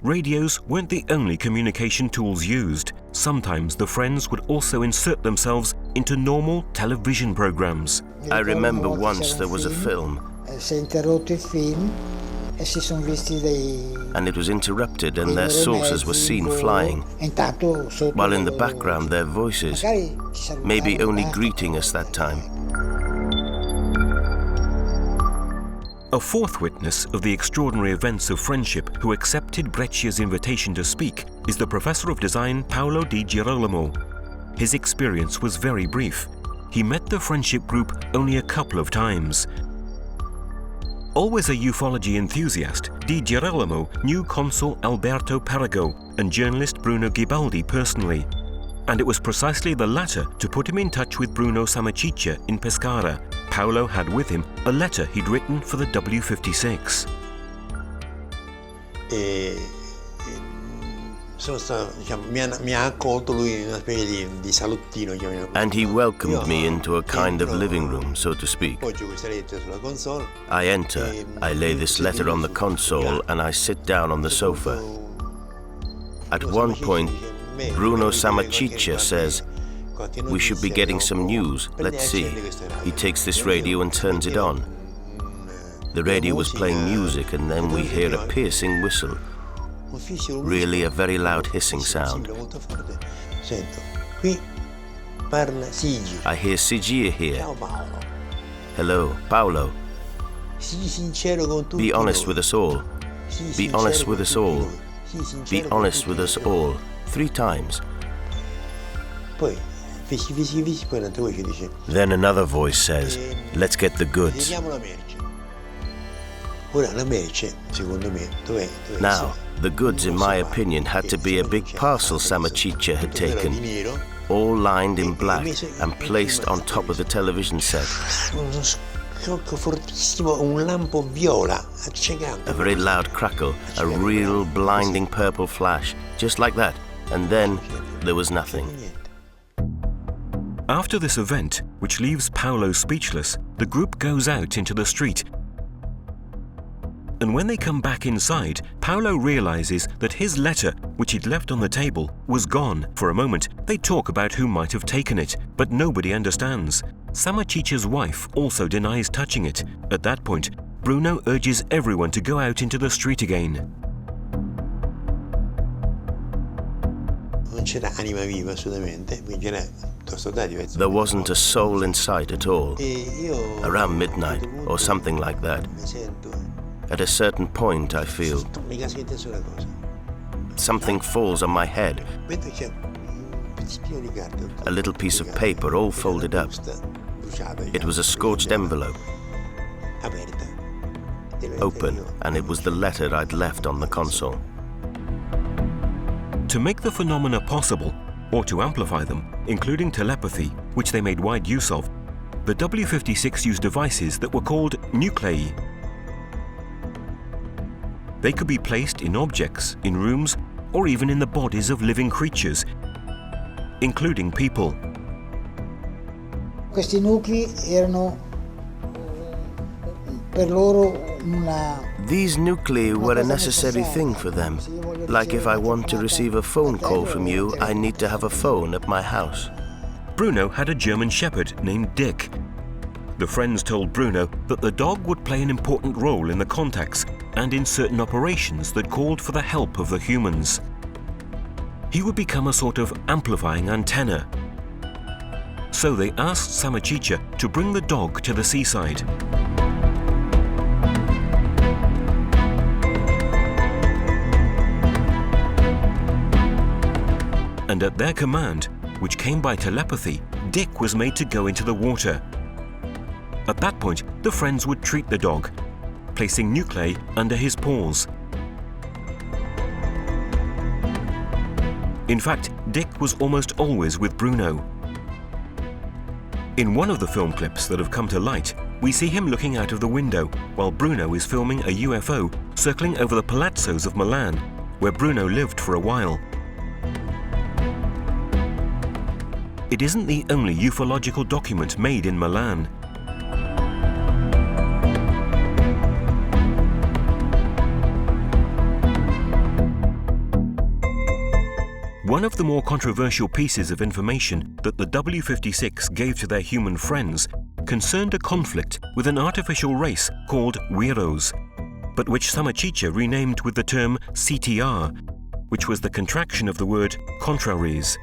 radios weren't the only communication tools used. Sometimes the friends would also insert themselves into normal television programs. I remember once there was a film, and it was interrupted and their saucers were seen flying, while in the background their voices, maybe only greeting us that time. A fourth witness of the extraordinary events of friendship who accepted Breccia's invitation to speak is the professor of design Paolo di Giorolamo. His experience was very brief. He met the friendship group only a couple of times. Always a ufology enthusiast, Di Girolamo knew consul Alberto Perego and journalist Bruno Ghibaldi personally, and it was precisely the latter to put him in touch with Bruno Samachita in Pescara. Paolo had with him a letter he'd written for the W56. And he welcomed me into a kind of living room, so to speak. I enter, I lay this letter on the console, and I sit down on the sofa. At one point, Bruno Samachita says, "We should be getting some news, let's see." He takes this radio and turns it on. The radio was playing music, and then we hear a piercing whistle. Really a very loud hissing sound. I hear Sigia here. "Hello, Paolo. Be honest with us all. Be honest with us all. Be honest with us all." 3 times. Then another voice says, "Let's get the goods." Now, the goods, in my opinion, had to be a big parcel Samachita had taken, all lined in black and placed on top of the television set. A very loud crackle, a real blinding purple flash, just like that, and then there was nothing. After this event, which leaves Paolo speechless, the group goes out into the street. And when they come back inside, Paolo realizes that his letter, which he'd left on the table, was gone. For a moment, they talk about who might have taken it, but nobody understands. Samachita's wife also denies touching it. At that point, Bruno urges everyone to go out into the street again. There wasn't a soul in sight at all. Around midnight, or something like that. At a certain point, I feel something falls on my head. A little piece of paper all folded up. It was a scorched envelope. Open, and it was the letter I'd left on the console. To make the phenomena possible, or to amplify them, including telepathy, which they made wide use of, the W56 used devices that were called nuclei. They could be placed in objects, in rooms, or even in the bodies of living creatures, including people. Questi nuclei erano per loro una... These nuclei were a necessary thing for them. Like if I want to receive a phone call from you, I need to have a phone at my house. Bruno had a German shepherd named Dick. The friends told Bruno that the dog would play an important role in the contacts and in certain operations that called for the help of the humans. He would become a sort of amplifying antenna. So they asked Samachita to bring the dog to the seaside. And at their command, which came by telepathy, Dick was made to go into the water. At that point, the friends would treat the dog, placing nuclei under his paws. In fact, Dick was almost always with Bruno. In one of the film clips that have come to light, we see him looking out of the window while Bruno is filming a UFO circling over the palazzos of Milan, where Bruno lived for a while. It isn't the only ufological document made in Milan. One of the more controversial pieces of information that the W56 gave to their human friends concerned a conflict with an artificial race called Weirdos, but which Samachita renamed with the term CTR, which was the contraction of the word Contraries.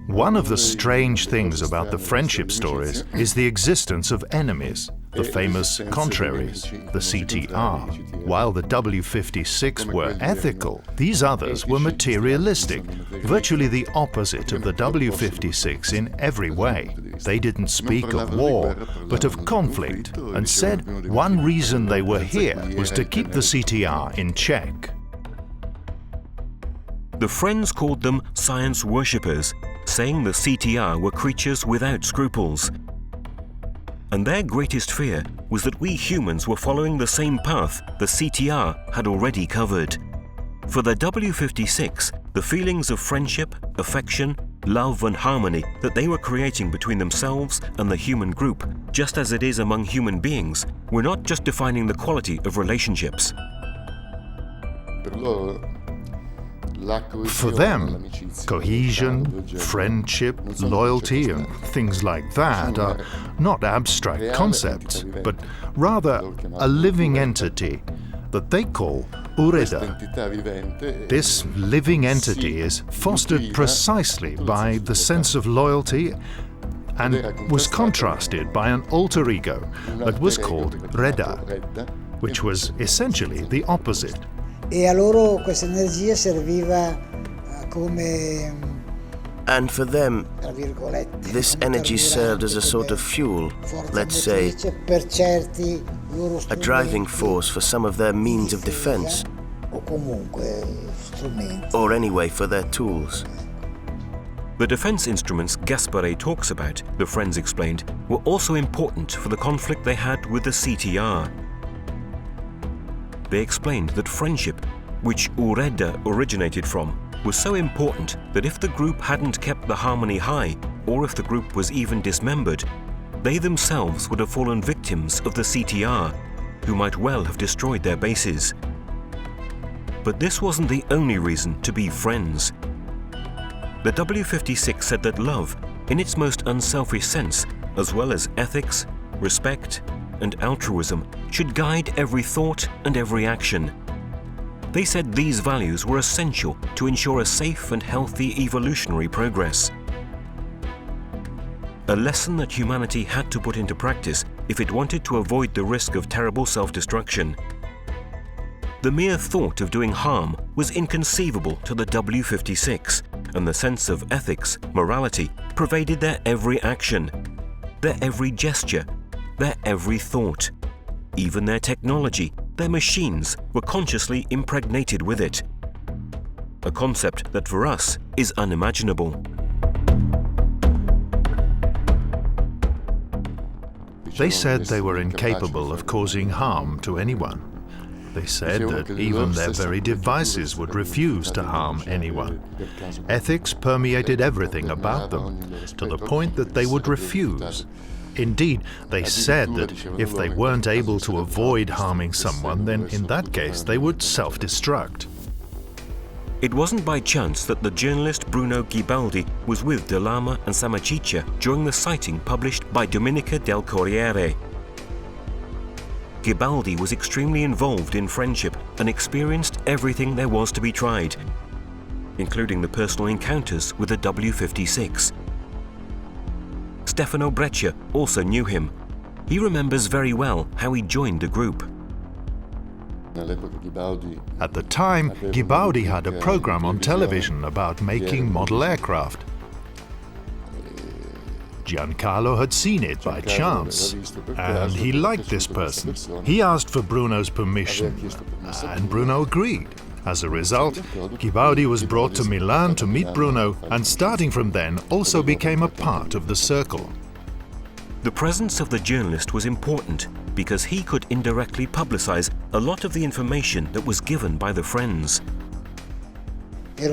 One of the strange things about the friendship stories is the existence of enemies, the famous Contraries, the CTR. While the W56 were ethical, these others were materialistic, virtually the opposite of the W56 in every way. They didn't speak of war, but of conflict, and said one reason they were here was to keep the CTR in check. The Friends called them science worshippers, saying the CTR were creatures without scruples. And their greatest fear was that we humans were following the same path the CTR had already covered. For the W56, the feelings of friendship, affection, love and harmony that they were creating between themselves and the human group, just as it is among human beings, were not just defining the quality of relationships. For them, cohesion, friendship, loyalty, and things like that are not abstract concepts, but rather a living entity that they call Ureda. This living entity is fostered precisely by the sense of loyalty and was contrasted by an alter ego that was called Reda, which was essentially the opposite. E a loro questa energia serviva come, And for them, this energy served as a sort of fuel, let's say, a driving force for some of their means of defense, or anyway for their tools. The defense instruments Gaspare talks about, the Friends explained, were also important for the conflict they had with the CTR. They explained that friendship, which Ureda originated from, was so important that if the group hadn't kept the harmony high, or if the group was even dismembered, they themselves would have fallen victims of the CTR, who might well have destroyed their bases. But this wasn't the only reason to be friends. The W56 said that love, in its most unselfish sense, as well as ethics, respect, and altruism, should guide every thought and every action. They said these values were essential to ensure a safe and healthy evolutionary progress. A lesson that humanity had to put into practice if it wanted to avoid the risk of terrible self-destruction. The mere thought of doing harm was inconceivable to the W56, and the sense of ethics, morality, pervaded their every action, their every gesture, their every thought. Even their technology, their machines, were consciously impregnated with it. A concept that for us is unimaginable. They said they were incapable of causing harm to anyone. They said that even their very devices would refuse to harm anyone. Ethics permeated everything about them, to the point that they would refuse. Indeed, they said that if they weren't able to avoid harming someone, then in that case they would self-destruct. It wasn't by chance that the journalist Bruno Gibaldi was with Giorolamo and Samachita during the sighting published by Domenica del Corriere. Gibaldi was extremely involved in friendship and experienced everything there was to be tried, including the personal encounters with the W56. Stefano Breccia also knew him. He remembers very well how he joined the group. At the time, Gibaldi had a program on television about making model aircraft. Giancarlo had seen it by chance, and he liked this person. He asked for Bruno's permission, and Bruno agreed. As a result, Gibaldi was brought to Milan to meet Bruno, and starting from then also became a part of the circle. The presence of the journalist was important because he could indirectly publicize a lot of the information that was given by the Friends. He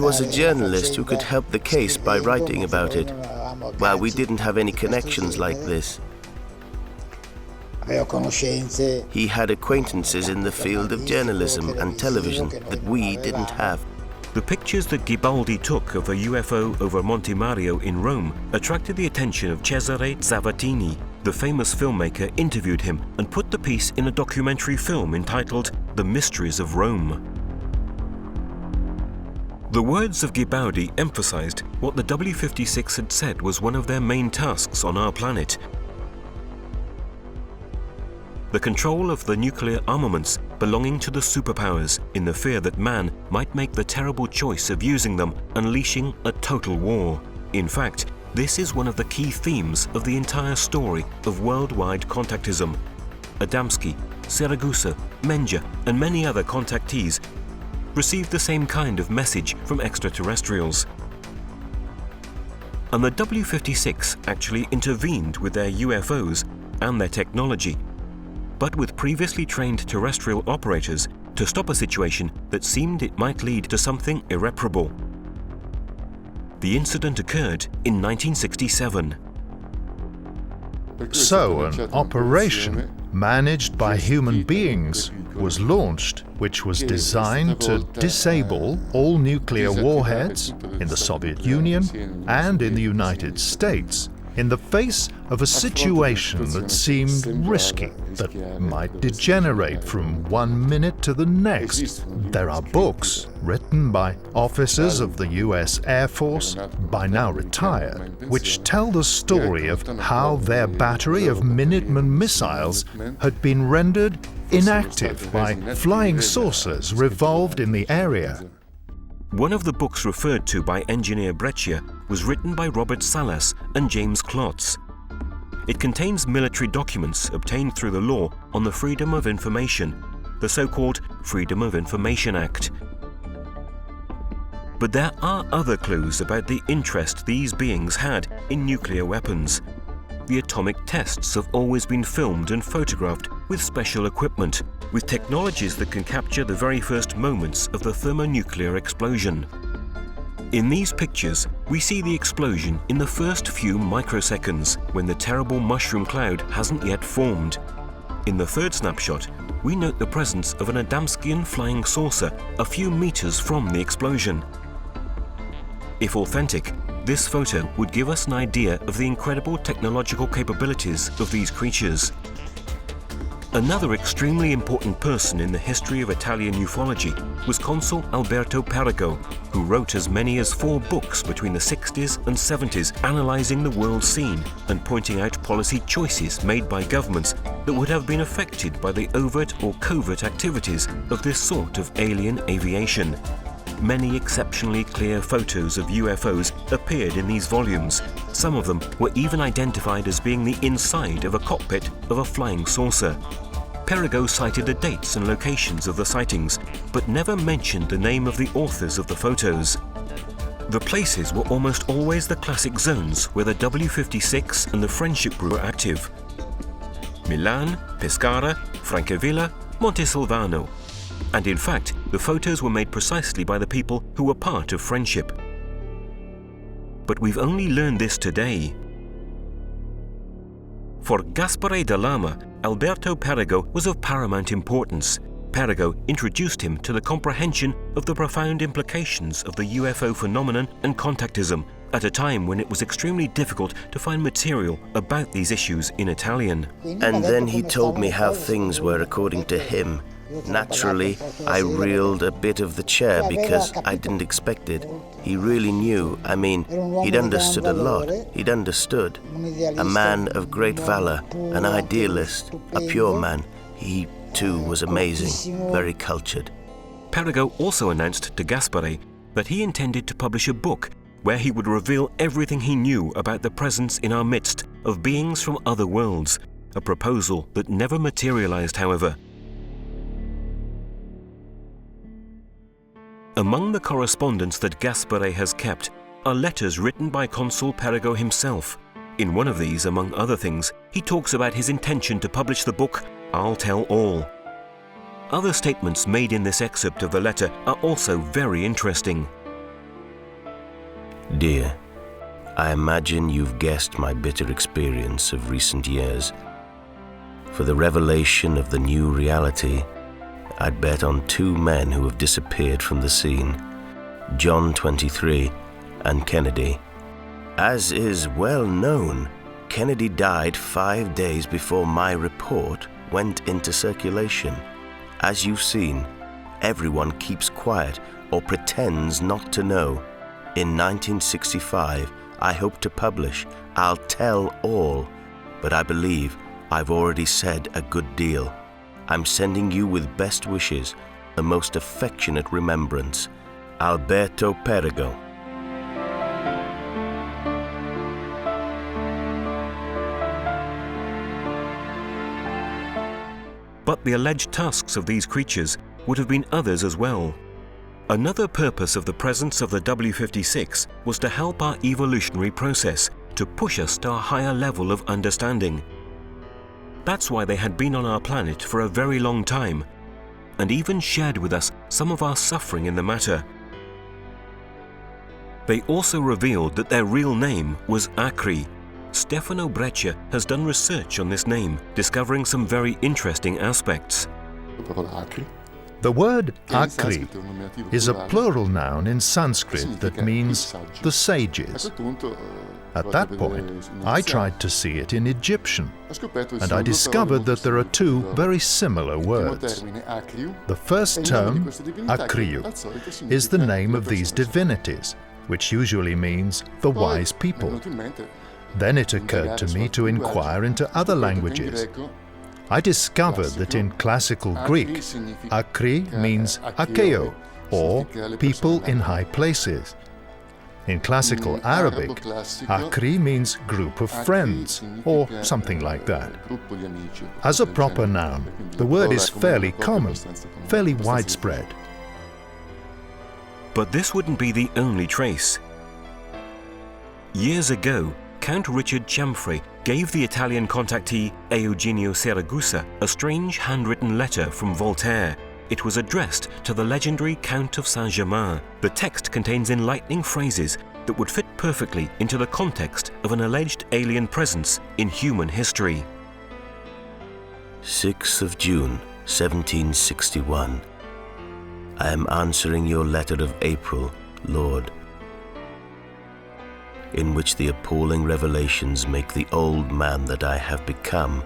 was a journalist who could help the case by writing about it, while we didn't have any connections like this. He had acquaintances in the field of journalism and television that we didn't have. The pictures that Ghibaldi took of a UFO over Monte Mario in Rome attracted the attention of Cesare Zavattini. The famous filmmaker interviewed him and put the piece in a documentary film entitled The Mysteries of Rome. The words of Ghibaldi emphasized what the W-56 had said was one of their main tasks on our planet: the control of the nuclear armaments belonging to the superpowers, in the fear that man might make the terrible choice of using them, unleashing a total war. In fact, this is one of the key themes of the entire story of worldwide contactism. Adamski, Siragusa, Menja, and many other contactees received the same kind of message from extraterrestrials. And the W-56 actually intervened with their UFOs and their technology, but with previously trained terrestrial operators, to stop a situation that seemed it might lead to something irreparable. The incident occurred in 1967. So an operation managed by human beings was launched, which was designed to disable all nuclear warheads in the Soviet Union and in the United States in the face of a situation that seemed risky, that might degenerate from one minute to the next. There are books written by officers of the US Air Force, by now retired, which tell the story of how their battery of Minuteman missiles had been rendered inactive by flying saucers revolved in the area. One of the books referred to by engineer Breccia was written by Robert Salas and James Klotz. It contains military documents obtained through the law on the Freedom of Information, the so-called Freedom of Information Act. But there are other clues about the interest these beings had in nuclear weapons. The atomic tests have always been filmed and photographed with special equipment, with technologies that can capture the very first moments of the thermonuclear explosion. In these pictures, we see the explosion in the first few microseconds, when the terrible mushroom cloud hasn't yet formed. In the third snapshot, we note the presence of an Adamskian flying saucer a few meters from the explosion. If authentic, this photo would give us an idea of the incredible technological capabilities of these creatures. Another extremely important person in the history of Italian ufology was Consul Alberto Perego, who wrote as many as 4 books between the 60s and 70s analysing the world scene and pointing out policy choices made by governments that would have been affected by the overt or covert activities of this sort of alien aviation. Many exceptionally clear photos of UFOs appeared in these volumes. Some of them were even identified as being the inside of a cockpit of a flying saucer. Perego cited the dates and locations of the sightings, but never mentioned the name of the authors of the photos. The places were almost always the classic zones where the W-56 and the Friendship Group were active: Milan, Pescara, Francavilla, Montesilvano. And in fact, the photos were made precisely by the people who were part of Friendship. But we've only learned this today. For Gaspare da Lama, Alberto Perego was of paramount importance. Perego introduced him to the comprehension of the profound implications of the UFO phenomenon and contactism at a time when it was extremely difficult to find material about these issues in Italian. And then he told me how things were according to him. Naturally, I reeled a bit of the chair because I didn't expect it. He really knew. I mean, he'd understood a lot. He'd understood. A man of great valor, an idealist, a pure man. He, too, was amazing, very cultured. Perego also announced to Gaspare that he intended to publish a book where he would reveal everything he knew about the presence in our midst of beings from other worlds, a proposal that never materialized, however. Among the correspondence that Gaspare has kept are letters written by Consul Perego himself. In one of these, among other things, he talks about his intention to publish the book I'll Tell All. Other statements made in this excerpt of the letter are also very interesting. Dear, I imagine you've guessed my bitter experience of recent years. For the revelation of the new reality, I'd bet on two men who have disappeared from the scene, John 23 and Kennedy. As is well known, Kennedy died 5 days before my report went into circulation. As you've seen, everyone keeps quiet or pretends not to know. In 1965, I hope to publish I'll Tell All, but I believe I've already said a good deal. I'm sending you with best wishes, the most affectionate remembrance, Alberto Perego. But the alleged tasks of these creatures would have been others as well. Another purpose of the presence of the W56 was to help our evolutionary process, to push us to a higher level of understanding. That's why they had been on our planet for a very long time, and even shared with us some of our suffering in the matter. They also revealed that their real name was Acri. Stefano Breccia has done research on this name, discovering some very interesting aspects. The word Acri is a plural noun in Sanskrit that means the sages. At that point, I tried to see it in Egyptian, and I discovered that there are two very similar words. The first term, Akriyu, is the name of these divinities, which usually means the wise people. Then it occurred to me to inquire into other languages. I discovered that in classical Greek, Akri means Akeo, or people in high places. In classical Arabic, Akri means group of friends, or something like that. As a proper noun, the word is fairly common, fairly widespread. But this wouldn't be the only trace. Years ago, Count Richard Cianfrè gave the Italian contactee Eugenio Siragusa a strange handwritten letter from Voltaire. It was addressed to the legendary Count of Saint-Germain. The text contains enlightening phrases that would fit perfectly into the context of an alleged alien presence in human history. 6th of June, 1761. I am answering your letter of April, Lord, in which the appalling revelations make the old man that I have become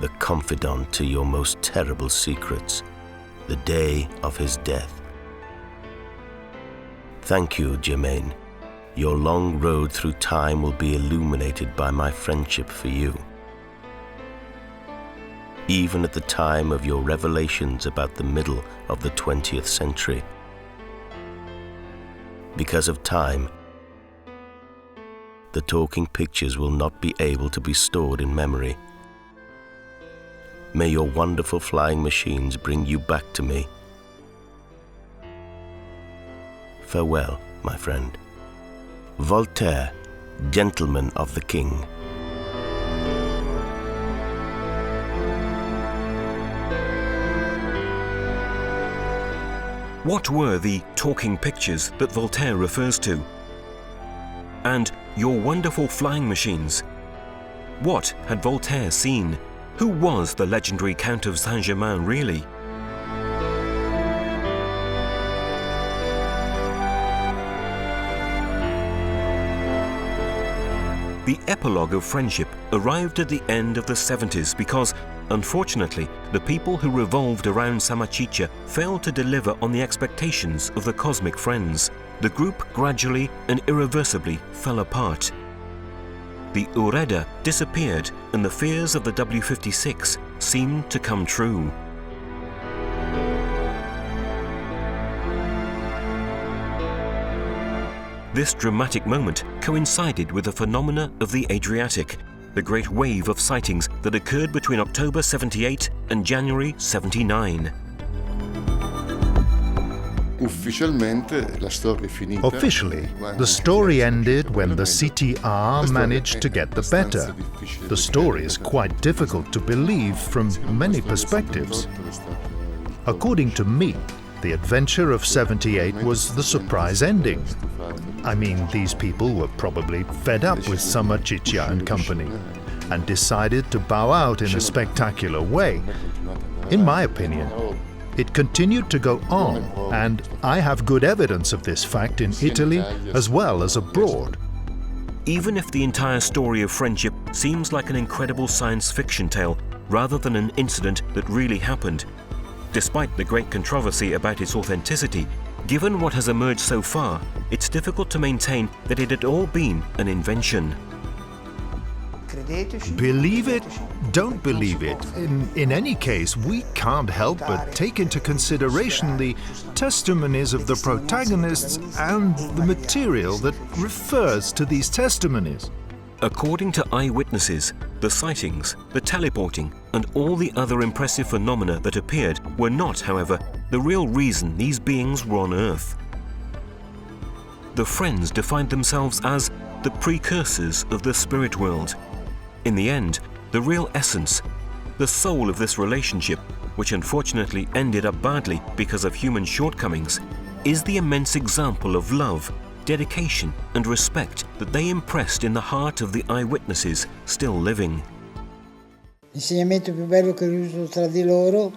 the confidant to your most terrible secrets, the day of his death. Thank you, Germain. Your long road through time will be illuminated by my friendship for you. Even at the time of your revelations about the middle of the 20th century, because of time, the talking pictures will not be able to be stored in memory. May your wonderful flying machines bring you back to me. Farewell, my friend. Voltaire, Gentleman of the King. What were the talking pictures that Voltaire refers to? And your wonderful flying machines? What had Voltaire seen? Who was the legendary Count of Saint-Germain really? The epilogue of friendship arrived at the end of the 70s because, unfortunately, the people who revolved around Samachita failed to deliver on the expectations of the cosmic friends. The group gradually and irreversibly fell apart. The Ureda disappeared and the fears of the W56 seemed to come true. This dramatic moment coincided with the phenomena of the Adriatic, the great wave of sightings that occurred between October 78 and January 79. Officially, the story ended when the CTR managed to get the better. The story is quite difficult to believe from many perspectives. According to me, the adventure of 78 was the surprise ending. I mean, these people were probably fed up with Samachita and company. and decided to bow out in a spectacular way. In my opinion, it continued to go on, and I have good evidence of this fact in Italy as well as abroad. Even if the entire story of friendship seems like an incredible science fiction tale rather than an incident that really happened, despite the great controversy about its authenticity, given what has emerged so far, it's difficult to maintain that it had all been an invention. Believe it, don't believe it. In any case, we can't help but take into consideration the testimonies of the protagonists and the material that refers to these testimonies. According to eyewitnesses, the sightings, the teleporting, and all the other impressive phenomena that appeared were not, however, the real reason these beings were on Earth. The Friends defined themselves as the precursors of the spirit world. In the end, the real essence, the soul of this relationship, which unfortunately ended up badly because of human shortcomings, is the immense example of love, dedication, and respect that they impressed in the heart of the eyewitnesses still living. L'insegnamento più bello che ho avuto tra di loro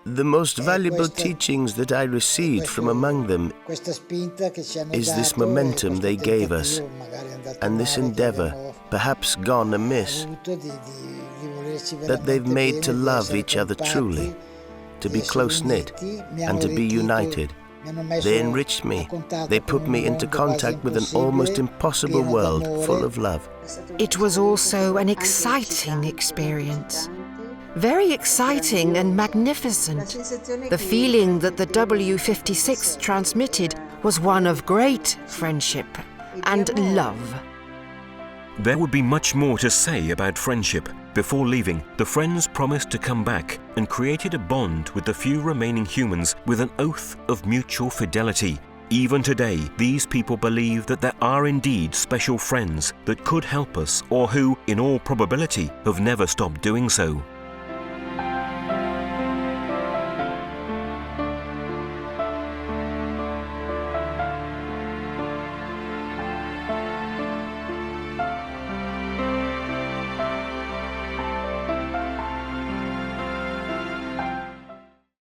The most valuable teachings that I received from among them is this momentum they gave us, and this endeavor, perhaps gone amiss, that they've made to love each other truly, to be close-knit, and to be united. They enriched me. They put me into contact with an almost impossible world full of love. It was also an exciting experience. Very exciting and magnificent. The feeling that the W56 transmitted was one of great friendship and love. There would be much more to say about friendship. Before leaving, the Friends promised to come back and created a bond with the few remaining humans with an oath of mutual fidelity. Even today, these people believe that there are indeed special friends that could help us or who, in all probability, have never stopped doing so.